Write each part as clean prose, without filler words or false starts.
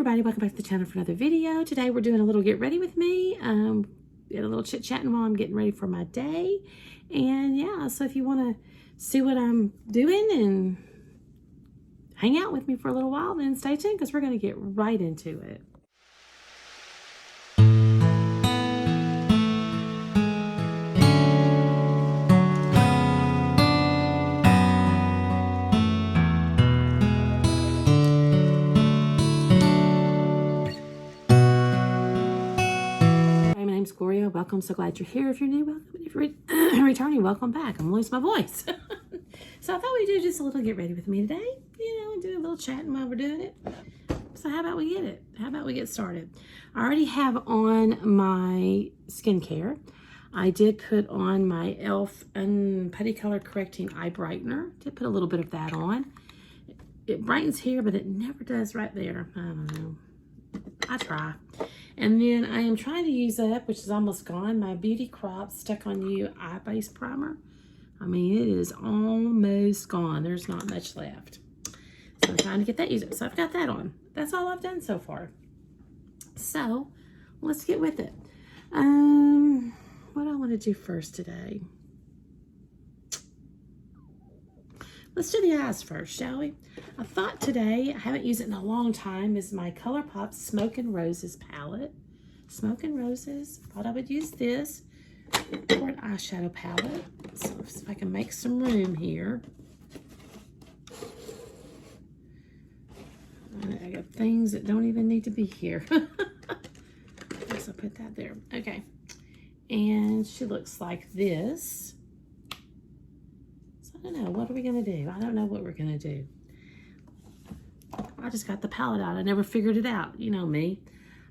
everybody, welcome back to the channel for another video. Today we're doing a little get ready with me. Get a little chit chatting while I'm getting ready for my day. And yeah, so if you want to see what I'm doing and hang out with me for a little while, then stay tuned because we're going to get right into it. Gloria, welcome. So glad you're here. If you're new, welcome. If you're returning, welcome back. I'm losing my voice. So I thought we'd do just a little get ready with me today, and do a little chatting while we're doing it. So how about we get it? How about we get started? I already have on my skincare. I did put on my e.l.f. Putty Color Correcting Eye Brightener. Did put a little bit of that on. It brightens here, but it never does right there. I don't know. I try. And then I am trying to use up, which is almost gone, my Beauty Crop Stuck On You Eye Base Primer. I mean, it is almost gone. There's not much left. So I'm trying to get that used up. So I've got that on. That's all I've done so far. So let's get with it. What do I want to do first today? Let's do the eyes first, shall we? I thought today, I haven't used it in a long time, is my ColourPop Smoke and Roses palette. Smoke and Roses. Thought I would use this for an eyeshadow palette. So if I can make some room here. I got things that don't even need to be here. So put that there. Okay. And she looks like this. I don't know, what are we going to do? I don't know what we're going to do. I just got the palette out. I never figured it out. You know me.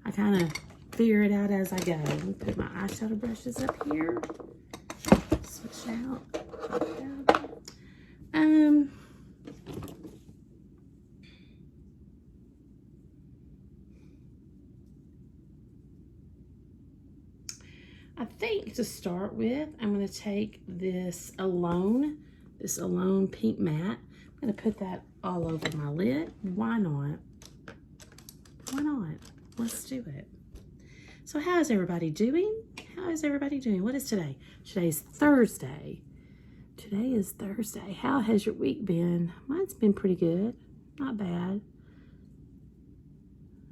I kind of figure it out as I go. Let me put my eyeshadow brushes up here. Switch out. I think to start with, I'm going to take this Alone Pink Matte. I'm going to put that all over my lid. Why not? Why not? Let's do it. So how is everybody doing? How is everybody doing? What is today? Today's Thursday. Today is Thursday. How has your week been? Mine's been pretty good. Not bad.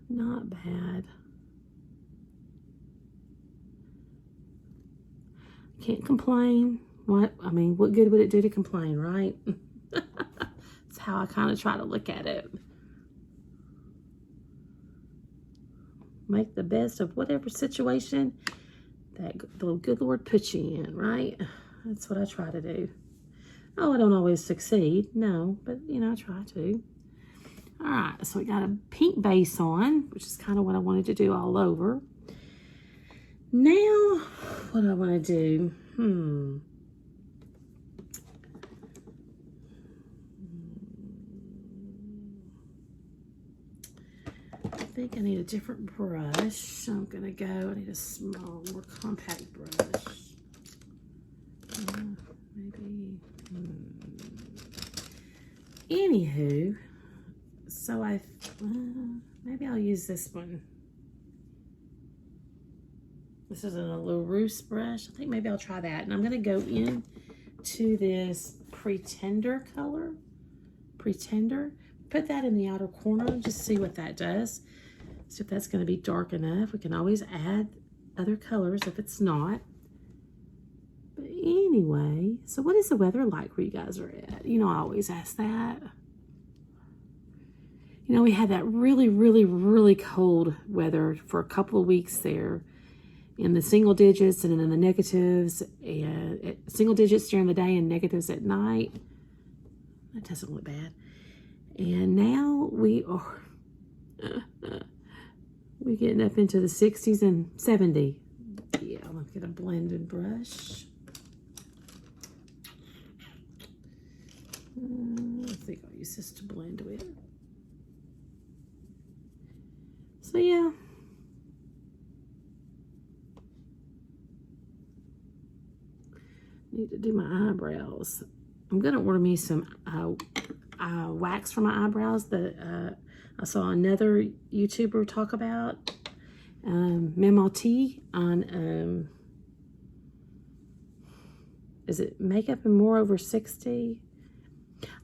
Not bad. Can't complain. What good would it do to complain, right? That's how I kind of try to look at it. Make the best of whatever situation that the good Lord puts you in, right? That's what I try to do. Oh, I don't always succeed. No, but, I try to. All right, so we got a pink base on, which is kind of what I wanted to do all over. Now, what do I want to do? I think I need a different brush. I'm going to go, I need a small, more compact brush. Maybe. Anywho, so maybe I'll use this one. This is a LaRousse brush. I think maybe I'll try that. And I'm going to go in to this Pretender color. Pretender. Put that in the outer corner. Just see what that does. See if that's going to be dark enough. We can always add other colors if it's not. But anyway, so what is the weather like where you guys are at? I always ask that. We had that really, really, really cold weather for a couple of weeks there. In the single digits and in the negatives, and single digits during the day and negatives at night. That doesn't look bad. And now we are we're getting up into the 60s and 70. Yeah, I'm gonna get a blended brush. I think I'll use this to blend with. So yeah. Need to do my eyebrows. I'm going to order me some wax for my eyebrows. The I saw another YouTuber talk about MamawT on, is it Makeup and More Over 60?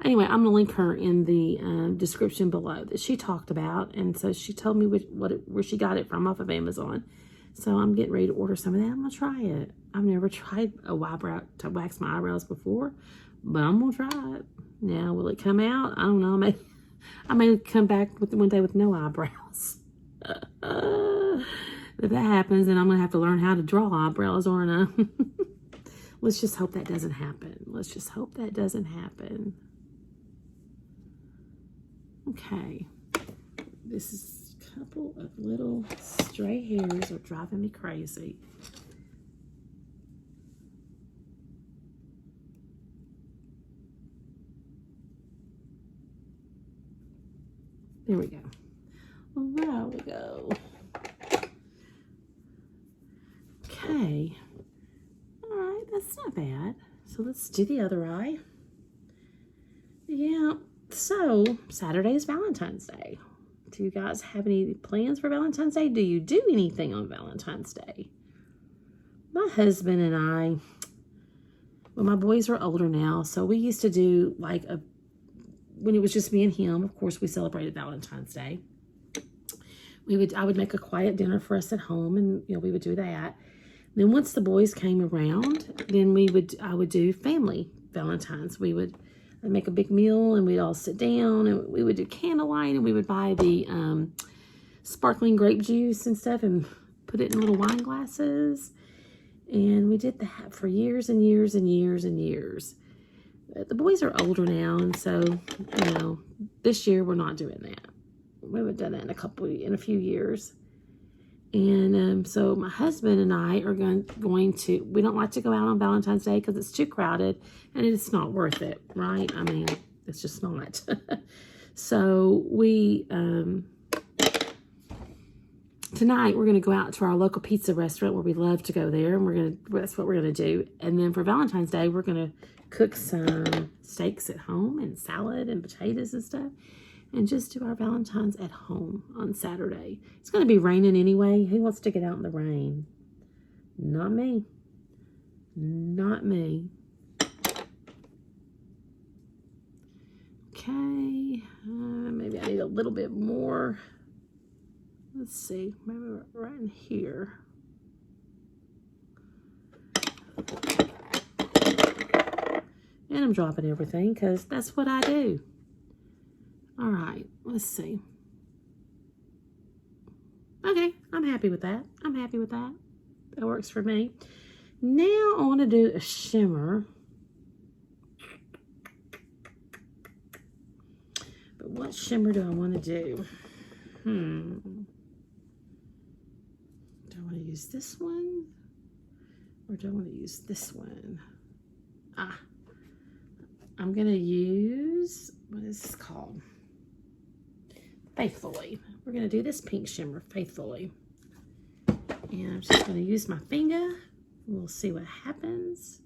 Anyway, I'm going to link her in the description below that she talked about. And so she told me where she got it from off of Amazon. So I'm getting ready to order some of that. I'm going to try it. I've never tried a eyebrow to wax my eyebrows before, but I'm going to try it. Now, will it come out? I don't know. I may come back with one day with no eyebrows. If that happens, then I'm going to have to learn how to draw eyebrows, aren't I? Let's just hope that doesn't happen. Let's just hope that doesn't happen. Okay. This is a couple of little stray hairs are driving me crazy. There we go. There we go. Okay. All right, that's not bad. So let's do the other eye. Yeah, so Saturday is Valentine's Day. Do you guys have any plans for Valentine's Day? Do you do anything on Valentine's Day? My husband and I, well, my boys are older now, so we used to do like when it was just me and him, of course, we celebrated Valentine's Day. I would make a quiet dinner for us at home, and we would do that. Then once the boys came around, then I would do family Valentine's. I'd make a big meal, and we'd all sit down, and we would do candlelight, and we would buy the sparkling grape juice and stuff and put it in little wine glasses. And we did that for years and years and years and years. The boys are older now, and so, this year we're not doing that. We haven't done that in a few years. And so my husband and I are going to, we don't like to go out on Valentine's Day because it's too crowded and it's not worth it, right? I mean, it's just not. So tonight we're going to go out to our local pizza restaurant where we love to go there, and that's what we're going to do. And then for Valentine's Day, we're going to cook some steaks at home and salad and potatoes and stuff, and just do our Valentine's at home on Saturday. It's going to be raining anyway. Who wants to get out in the rain? Not me. Not me. Okay. Maybe I need a little bit more. Let's see. Maybe right in here. And I'm dropping everything because that's what I do. All right, let's see. Okay, I'm happy with that. I'm happy with that. That works for me. Now I want to do a shimmer. But what shimmer do I want to do? Do I want to use this one? Or do I want to use this one? I'm going to use, what is this called? Faithfully. We're going to do this pink shimmer, Faithfully. And I'm just going to use my finger. We'll see what happens.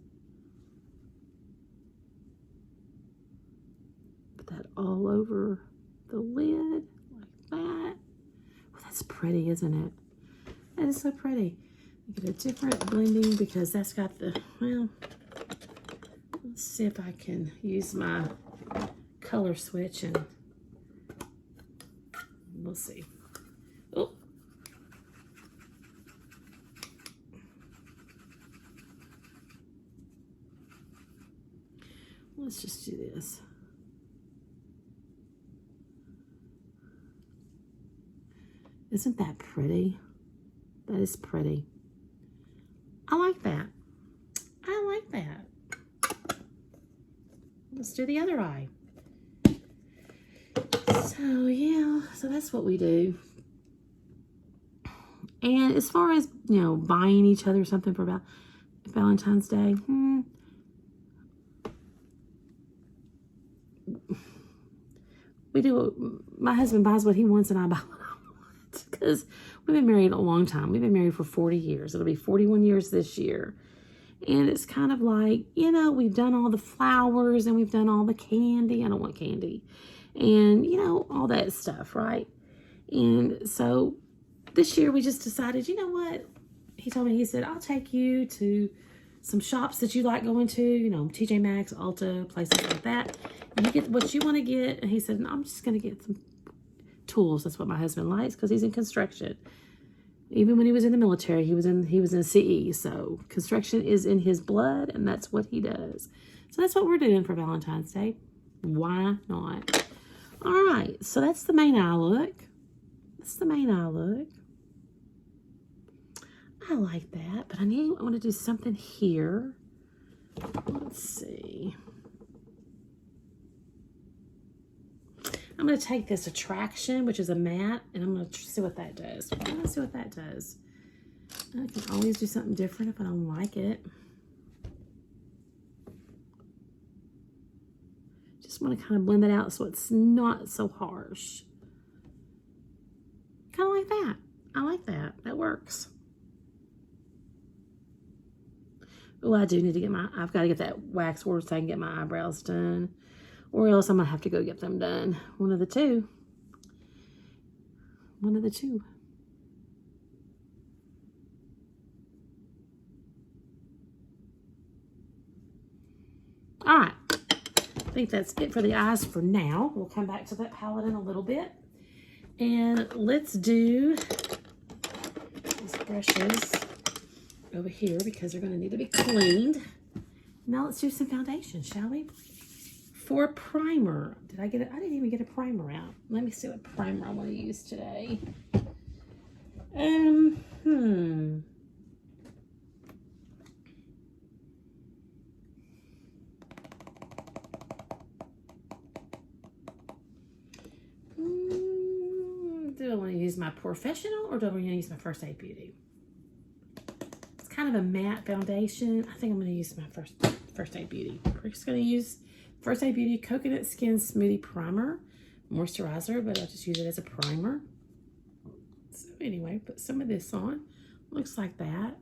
Put that all over the lid like that. Oh, that's pretty, isn't it? That is so pretty. Get a different blending because that's got the, well, let's see if I can use my color switch and we'll see. Oh. Let's just do this. Isn't that pretty? That is pretty. I like that. I like that. Let's do the other eye. So, yeah, so that's what we do. And as far as, buying each other something for Valentine's Day, we do, my husband buys what he wants and I buy what I want. Because we've been married a long time. We've been married for 40 years. It'll be 41 years this year. And it's kind of like, we've done all the flowers and we've done all the candy. I don't want candy. and, you know, all that stuff, right? And so this year we just decided, you know what? He told me, he said, I'll take you to some shops that you like going to, you know, TJ Maxx, Ulta, places like that. And you get what you want to get. And he said, no, I'm just going to get some tools. That's what my husband likes because he's in construction. Even when he was in the military, he was in CE. So construction is in his blood, and that's what he does. So that's what we're doing for Valentine's Day. Why not? All right, so that's the main eye look. That's the main eye look. I like that, but I want to do something here. Let's see. I'm going to take this Attraction, which is a matte, and I'm going to see what that does. I'm going to see what that does. I can always do something different if I don't like it. Just want to kind of blend that out so it's not so harsh. Kind of like that. I like that. That works. Oh, I do need to get I've got to get that wax ordered so I can get my eyebrows done. Or else I'm going to have to go get them done. One of the two. One of the two. All right. I think that's it for the eyes for now. We'll come back to that palette in a little bit. And let's do these brushes over here because they're going to need to be cleaned. Now let's do some foundation, shall we? For a primer, did I get it? I didn't even get a primer out. Let me see what primer I want to use today. Do I want to use my Professional or do I want to use my First Aid Beauty? It's kind of a matte foundation. I think I'm going to use my First Aid Beauty. We're just going to use First Aid Beauty Coconut Skin Smoothie Primer, moisturizer, but I'll just use it as a primer. So anyway, put some of this on. Looks like that.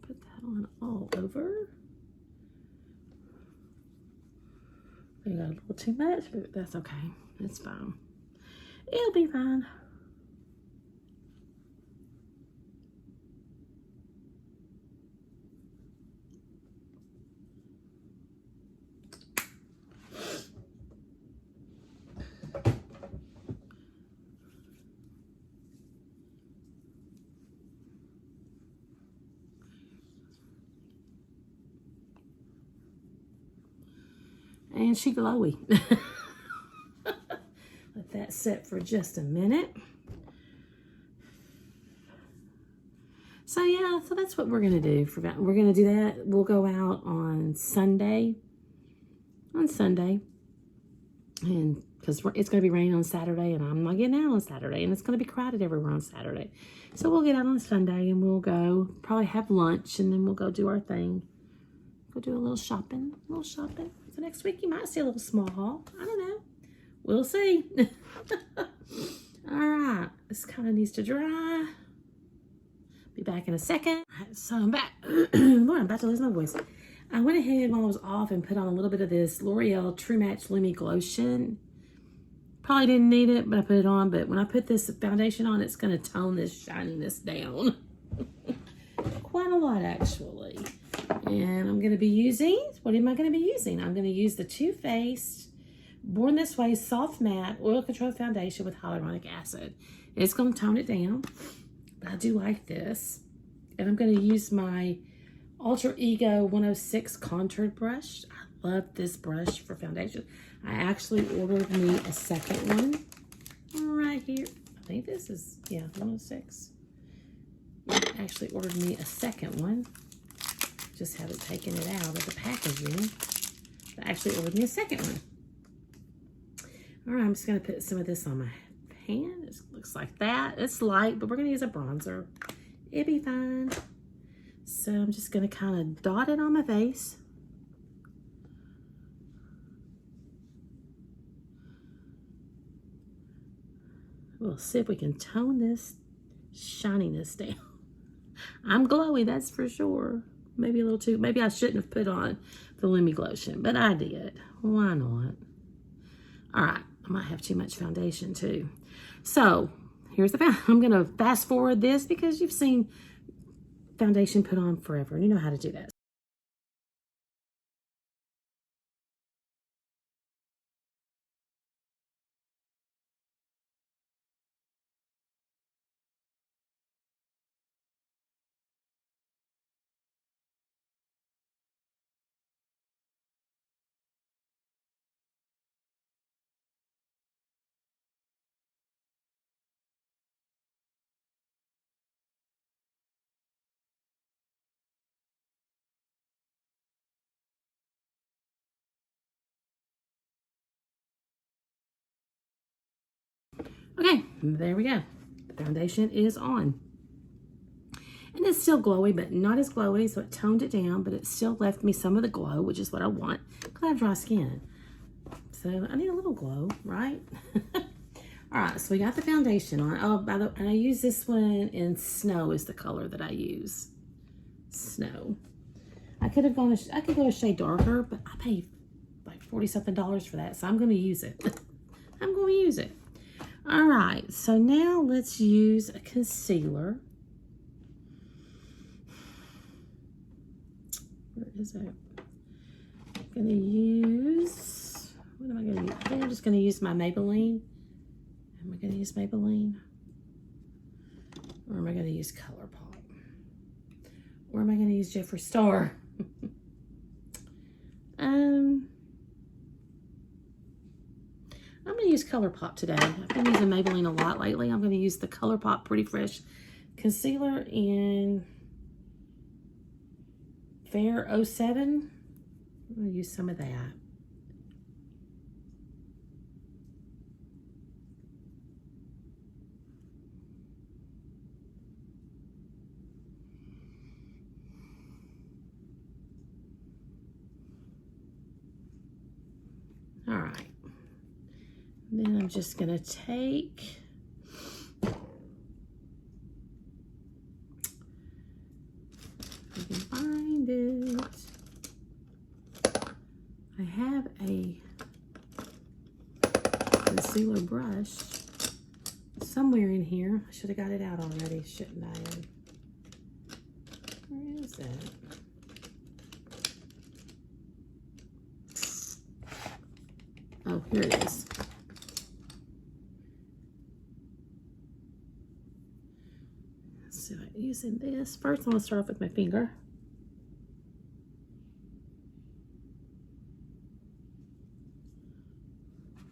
Put that on all over. I got a little too much, but that's okay. It's fine. It'll be fine. And she glowy. Let that set for just a minute. So yeah, so that's what we're gonna do we're gonna do that. We'll go out on Sunday. And because it's gonna be raining on Saturday, and I'm not getting out on Saturday, and it's gonna be crowded everywhere on Saturday. So we'll get out on Sunday and we'll go probably have lunch, and then we'll go do our thing. Go do a little shopping. So next week you might see a little small haul. I don't know. We'll see. All right. This kind of needs to dry. Be back in a second. So I'm back. Lord, I'm about to lose my voice. I went ahead while I was off and put on a little bit of this L'Oreal True Match Lumi Glotion. Probably didn't need it, but I put it on. But when I put this foundation on, it's going to tone this shininess down. Quite a lot, actually. And I'm going to be using, what am I going to be using? I'm going to use the Too Faced Born This Way Soft Matte Oil Control Foundation with Hyaluronic Acid. It's going to tone it down, but I do like this. And I'm going to use my Alter Ego 106 Contoured Brush. I love this brush for foundation. I actually ordered me a second one right here. I think this is, yeah, 106. I actually ordered me a second one. Just haven't taken it out of the packaging. I actually ordered me a second one. All right, I'm just gonna put some of this on my hand. It looks like that. It's light, but we're gonna use a bronzer. It'll be fine. So I'm just gonna kind of dot it on my face. We'll see if we can tone this shininess down. I'm glowy, that's for sure. Maybe a little too, maybe I shouldn't have put on the Lumi Glotion, but I did. Why not? All right, I might have too much foundation too. So here's the I'm gonna fast forward this because you've seen foundation put on forever and you know how to do that. Okay, there we go. The foundation is on. And it's still glowy, but not as glowy, so it toned it down, but it still left me some of the glow, which is what I want, because I have dry skin. So I need a little glow, right? All right, so we got the foundation on. Oh, by the way, and I use this one in Snow is the color that I use. Snow. I could go a shade darker, but I paid like $40-something for that, so I'm going to use it. I'm going to use it. All right, so now let's use a concealer. Where is it? I'm going to use, what am I going to use? I think I'm just going to use my Maybelline. Am I going to use Maybelline? Or am I going to use ColourPop? Or am I going to use Jeffree Star? I'm going to use ColourPop today. I've been using Maybelline a lot lately. I'm going to use the ColourPop Pretty Fresh Concealer in Fair 07. I'm going to use some of that. All right. Then I'm just going to take if I can find it. I have a concealer brush somewhere in here. I should have got it out already, shouldn't I? Where is it? Oh, here it is. So using this, first I'm going to start off with my finger.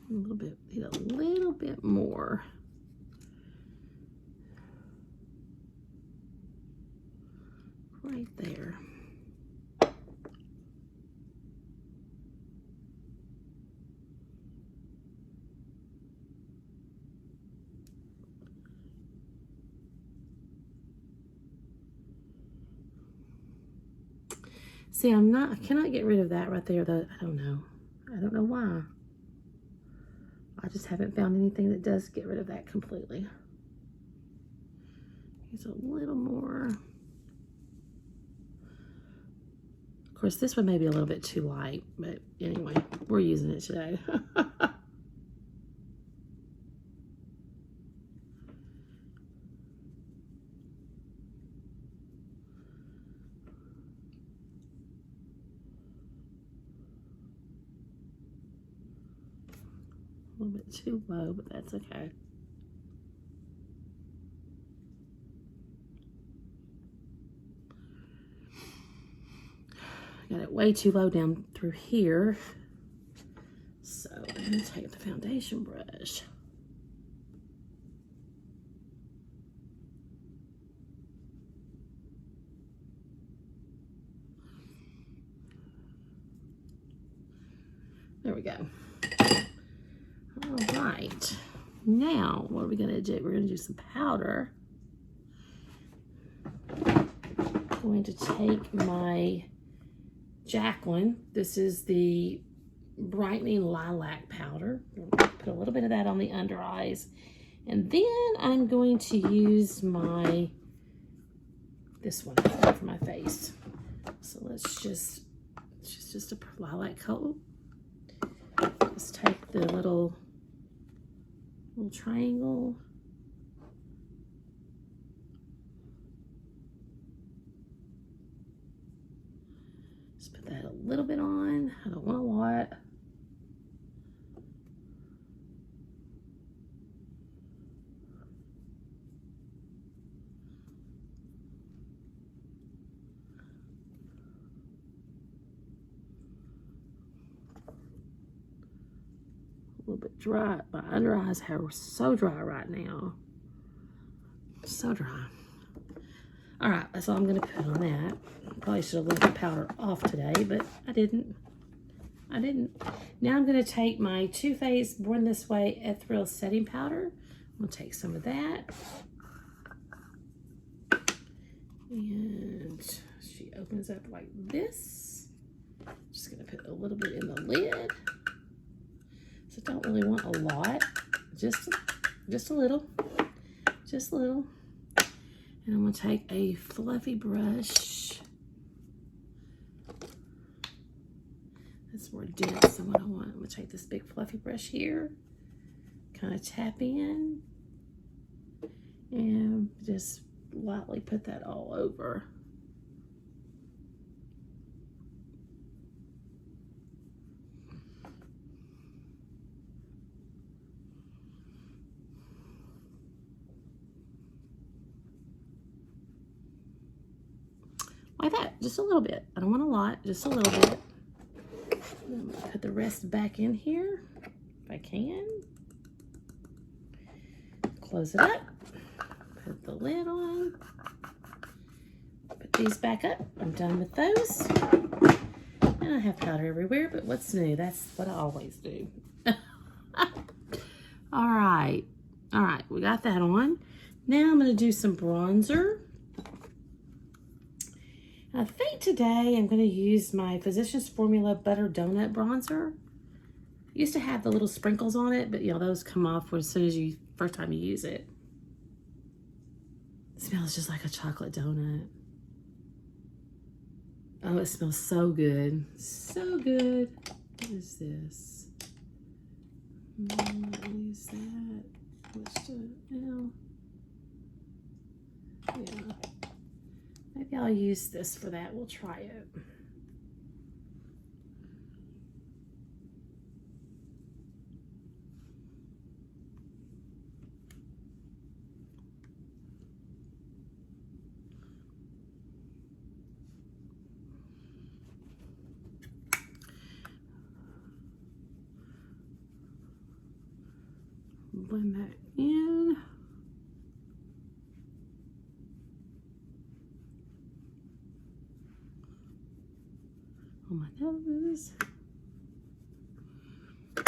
Need a little bit more. Right there. See, I cannot get rid of that right there, though. I don't know why. I just haven't found anything that does get rid of that completely. Here's a little more. Of course, this one may be a little bit too light, but anyway, we're using it today. A little bit too low, but that's okay. Got it way too low down through here. So I'm going to take the foundation brush. There we go. All right. Now, what are we going to do? We're going to do some powder. I'm going to take my Jacqueline. This is the brightening lilac powder. Put a little bit of that on the under eyes. And then I'm going to use my this one for my face. So let's just a lilac coat. Just take the little triangle. Just put that a little bit on. I don't want a lot. A little bit dry. My under eyes are so dry right now. So dry. All right, that's all I'm going to put on that. Probably should have left the powder off today, but I didn't. Now I'm going to take my Too Faced Born This Way Ethereal Setting Powder. I'm going to take some of that. And she opens up like this. Just going to put a little bit in the lid. So don't really want a lot. Just a little. Just a little. And I'm going to take a fluffy brush. That's more dense than what I want. I'm going to take this big fluffy brush here. Kind of tap in. And just lightly put that all over. Like that, just a little bit. I don't want a lot, just a little bit. I'm gonna put the rest back in here, if I can. Close it up, put the lid on. Put these back up, I'm done with those. And I have powder everywhere, but what's new? That's what I always do. All right, we got that on. Now I'm gonna do some bronzer. I think today I'm going to use my Physicians Formula Butter Donut Bronzer. It used to have the little sprinkles on it, but you know, those come off as soon as first time you use it. It smells just like a chocolate donut. Oh, it smells so good. So good. What is this? Use that. Let's do it now. Yeah. Maybe I'll use this for that. We'll try it. Blend that in. On my nose.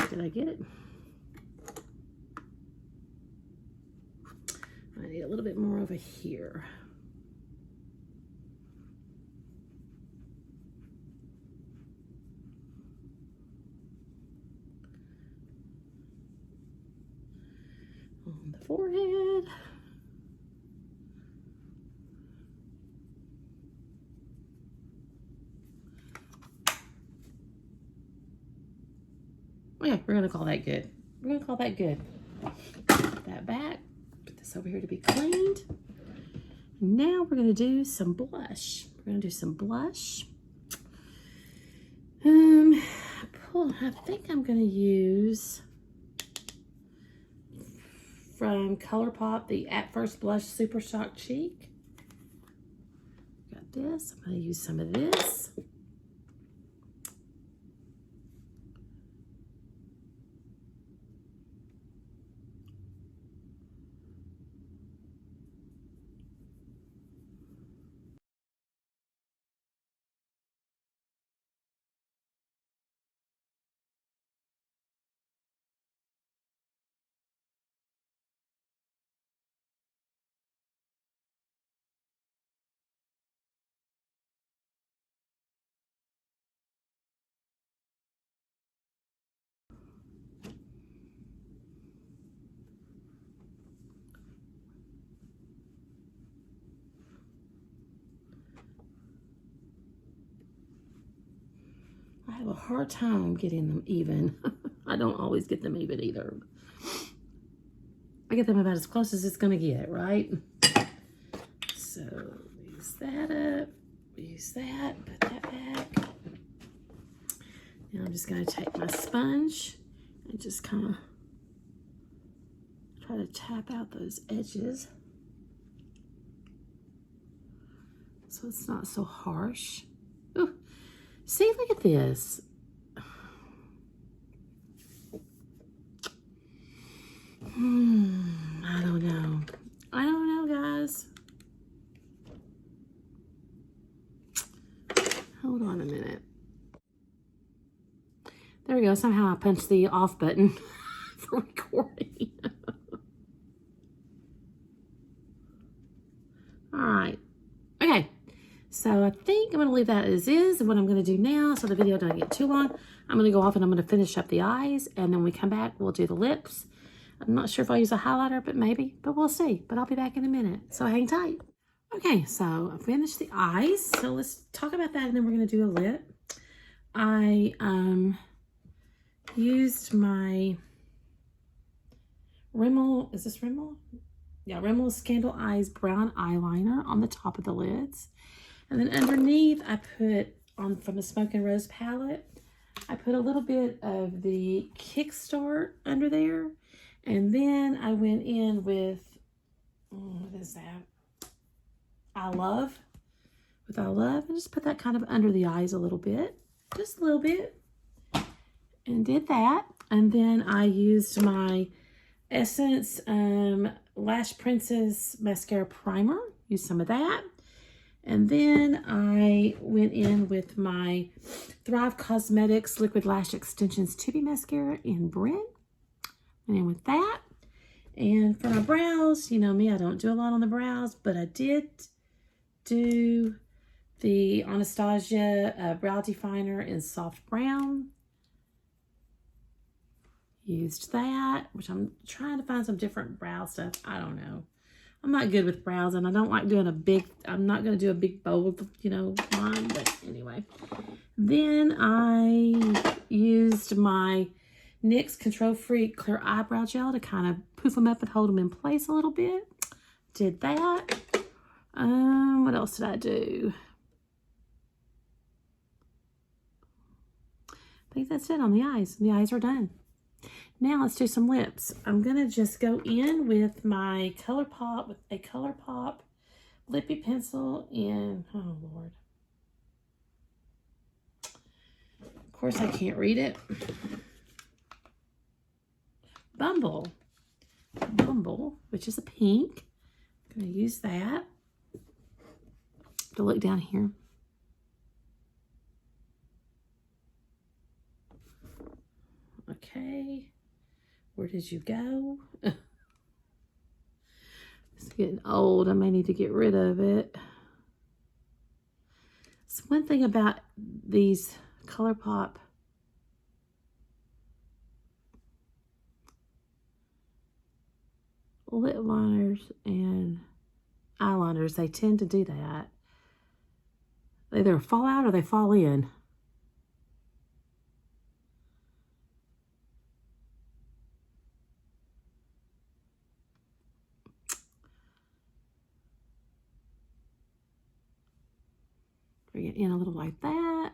Did I get it? I need a little bit more over here. On the forehead. Yeah, we're gonna call that good. We're gonna call that good. Put that back. Put this over here to be cleaned. Now we're gonna do some blush. We're gonna do some blush. I think I'm gonna use from ColourPop the At First Blush Super Shock Cheek. Got this. I'm gonna use some of this. I have a hard time getting them even. I don't always get them even either. I get them about as close as it's going to get, right? So, use that up. Use that. Put that back. Now I'm just going to take my sponge and just kind of try to tap out those edges so it's not so harsh. Ooh. See, look at this. I don't know. I don't know, guys. Hold on a minute. There we go. Somehow I punched the off button for recording. All right. Okay. So I think I'm going to leave that as is. What I'm going to do now, so the video doesn't get too long, I'm going to go off and I'm going to finish up the eyes. And then when we come back, we'll do the lips. I'm not sure if I'll use a highlighter, but maybe. But we'll see. But I'll be back in a minute. So hang tight. Okay, so I finished the eyes. So let's talk about that and then we're going to do a lip. I used my Rimmel, is this Rimmel? Yeah, Rimmel Scandal Eyes Brown Eyeliner on the top of the lids. And then underneath, I put on from the Smoke and Rose palette, I put a little bit of the Kickstart under there. And then I went in with, what is that? I Love. With I Love. And just put that kind of under the eyes a little bit. Just a little bit. And did that. And then I used my Essence Lash Princess Mascara Primer. Used some of that. And then I went in with my Thrive Cosmetics Liquid Lash Extensions Tubey Mascara in Bryn. Went in with that. And for my brows, you know me, I don't do a lot on the brows, but I did do the Anastasia Brow Definer in Soft Brown. Used that, which I'm trying to find some different brow stuff. I don't know. I'm not good with brows, and I don't like doing a big, I'm not going to do a big bold, you know, line, but anyway. Then I used my NYX Control Freak Clear Eyebrow Gel to kind of poof them up and hold them in place a little bit. Did that. What else did I do? I think that's it on the eyes. The eyes are done. Now let's do some lips. I'm going to just go in with my ColourPop, with a ColourPop lippy pencil in, oh Lord. Of course I can't read it. Bumble, which is a pink. I'm going to use that to look down here. Okay. Where did you go? It's getting old. I may need to get rid of it. So one thing about these ColourPop lip liners and eyeliners, they tend to do that. They either fall out or they fall in. Bring it in a little like that.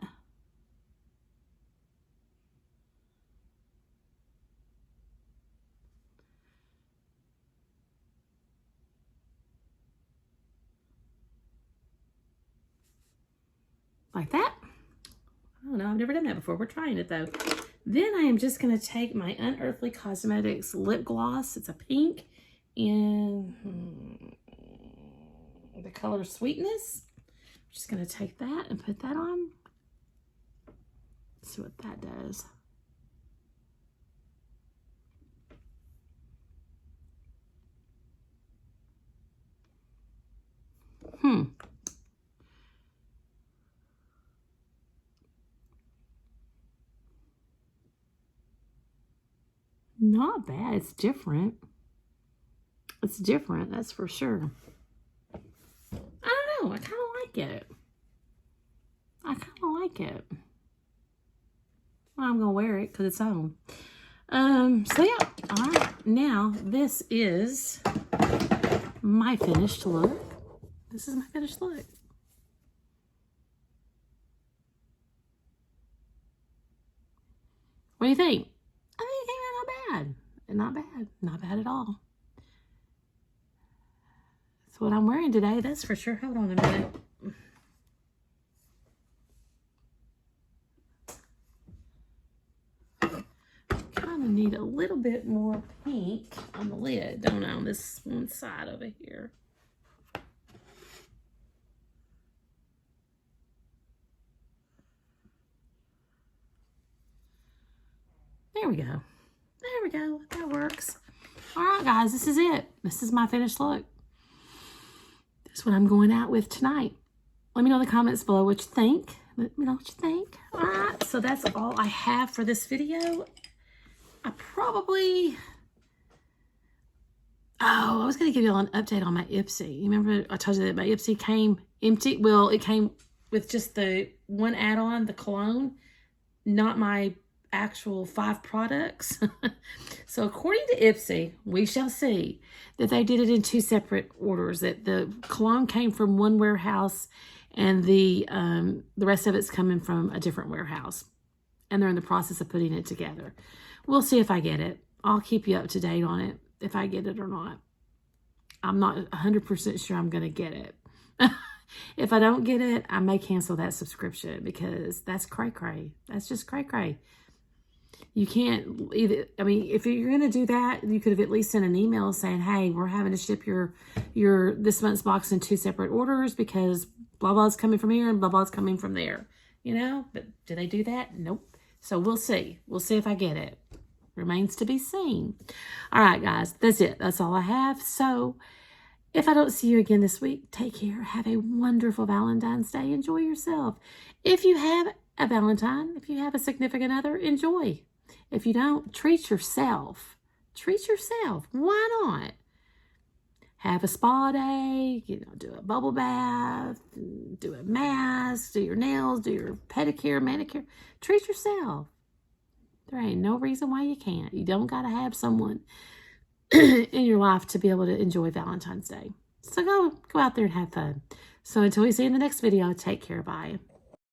Like that. I don't know, I've never done that before. We're trying it though. Then I am just going to take my Unearthly Cosmetics lip gloss. It's a pink in the color Sweetness. I'm just going to take that and put that on. See what that does. Not bad. It's different. It's different, that's for sure. I don't know. I kind of like it. I kind of like it. Well, I'm going to wear it because it's on. So yeah, all right. Now, this is my finished look. This is my finished look. What do you think? I think it came out not bad. Not bad. Not bad at all. That's what I'm wearing today, that's for sure. Hold on a minute. Kind of need a little bit more pink on the lid, don't I, on this one side over here. There we go. There we go. That works. All right, guys, this is it. This is my finished look. This is what I'm going out with tonight. Let me know in the comments below what you think. Let me know what you think. All right, so that's all I have for this video. I was going to give you all an update on my Ipsy. You remember I told you that my Ipsy came empty? Well, it came with just the one add-on, the cologne, not my actual 5 products. So according to Ipsy, we shall see that they did it in 2 separate orders, that the cologne came from one warehouse and the rest of it's coming from a different warehouse. And they're in the process of putting it together. We'll see if I get it. I'll keep you up to date on it, if I get it or not. I'm not 100% sure I'm going to get it. If I don't get it, I may cancel that subscription because that's cray-cray. That's just cray-cray. You can't either. I mean, if you're going to do that, you could have at least sent an email saying, hey, we're having to ship your this month's box in 2 separate orders because blah, blah is coming from here and blah, blah is coming from there. You know, but do they do that? Nope. So we'll see. We'll see if I get it. Remains to be seen. All right, guys, that's it. That's all I have. So if I don't see you again this week, take care. Have a wonderful Valentine's Day. Enjoy yourself. If you have a Valentine, if you have a significant other, enjoy. If you don't, treat yourself. Treat yourself. Why not? Have a spa day, do a bubble bath, do a mask, do your nails, do your pedicure, manicure. Treat yourself. There ain't no reason why you can't. You don't got to have someone in your life to be able to enjoy Valentine's Day. So go out there and have fun. So until we see you in the next video, take care. Bye.